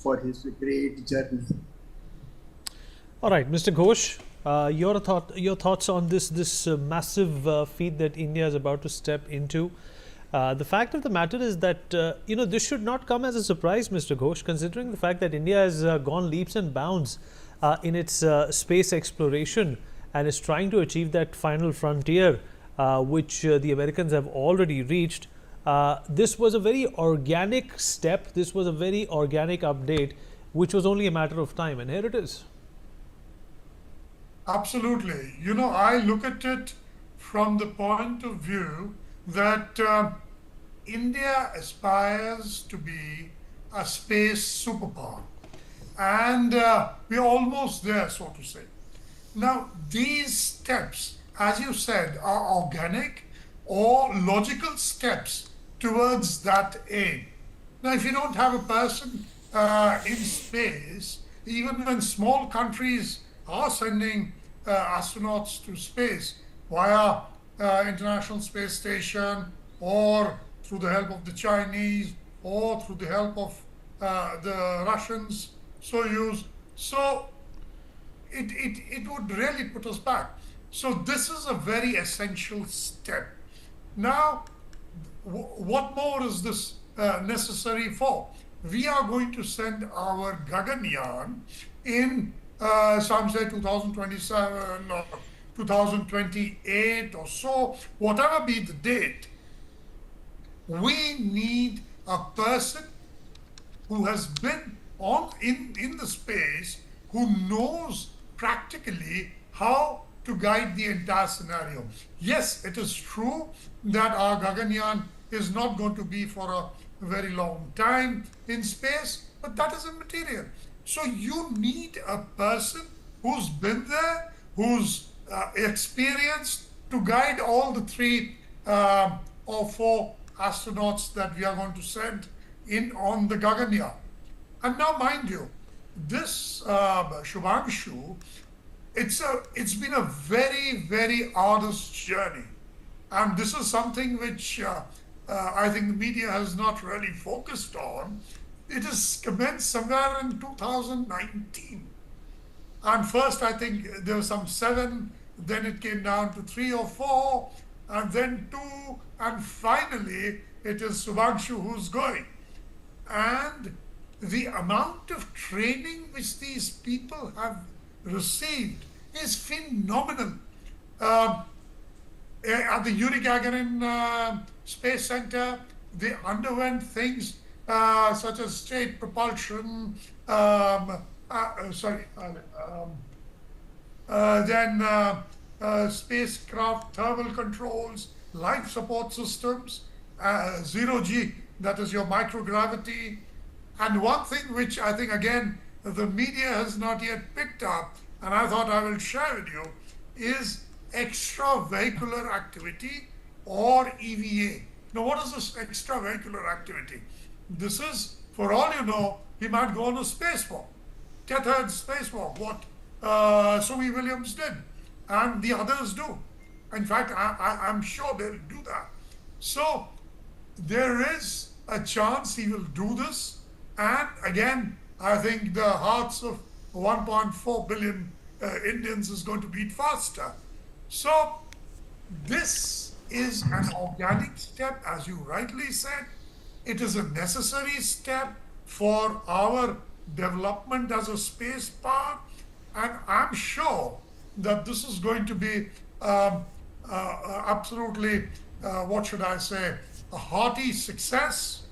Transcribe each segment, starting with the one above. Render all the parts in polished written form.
for his great journey. All right, Mr. Ghosh, your thoughts on this massive feat that India is about to step into. The fact of the matter is that this should not come as a surprise, Mr. Ghosh, considering the fact that India has gone leaps and bounds in its space exploration and is trying to achieve that final frontier, which the Americans have already reached. This was a very organic step. This was a very organic update, which was only a matter of time, and here it is. Absolutely. I look at it from the point of view that India aspires to be a space superpower. And we're almost there, so to say. Now, these steps, as you said, are organic or logical steps towards that aim. Now, if you don't have a person in space, even when small countries are sending astronauts to space via International Space Station or through the help of the Chinese or through the help of the Russians, Soyuz. So it would really put us back. So this is a very essential step. Now, what more is this necessary for? We are going to send our Gaganyaan in some say 2027 or 2028 or so, whatever be the date. We need a person who has been in the space, who knows practically how to guide the entire scenario. Yes, it is true that our Gaganyaan is not going to be for a very long time in space, but that is immaterial. So you need a person who's been there, who's experienced to guide all the three or four astronauts that we are going to send in on the Gaganyaan. And now, mind you, this Shubhanshu, it's been a very, very arduous journey. And this is something which I think the media has not really focused on. It has commenced somewhere in 2019. And first, I think there were some 7, then it came down to 3 or 4, and then 2, and finally, it is Shubhanshu who's going. And the amount of training which these people have received is phenomenal. At the Yuri Gagarin Space Center, they underwent things such as straight propulsion, then spacecraft thermal controls, life support systems, zero-G, that is your microgravity. And one thing which I think, again, the media has not yet picked up, and I thought I will share with you, is extravehicular activity or EVA. Now, what is this extravehicular activity? This is, for all you know, he might go on a spacewalk, tethered spacewalk, what Sue Williams did, and the others do. In fact, I'm sure they'll do that. So there is a chance he will do this, and again, I think the hearts of 1.4 billion Indians is going to beat faster. So this is an organic step, as you rightly said. It is a necessary step for our development as a space power, and I'm sure that this is going to be absolutely, what should I say, a hearty success.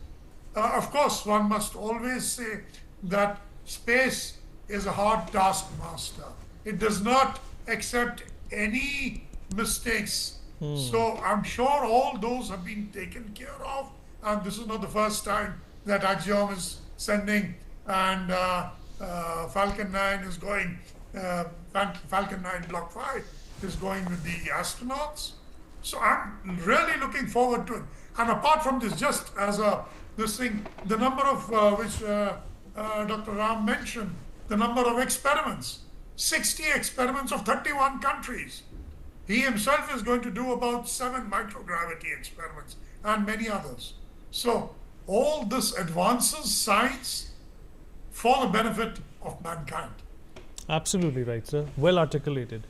Of course, one must always say that space is a hard taskmaster. It does not accept any mistakes. So I'm sure all those have been taken care of. And this is not the first time that Axiom is sending, and Falcon 9 is going, Falcon 9 Block 5 is going with the astronauts. So I'm really looking forward to it. And apart from this, just as this thing, the number of which Dr. Ram mentioned, the number of experiments, 60 experiments of 31 countries. He himself is going to do about 7 microgravity experiments and many others. So all this advances science for the benefit of mankind. Absolutely right, sir. Well articulated.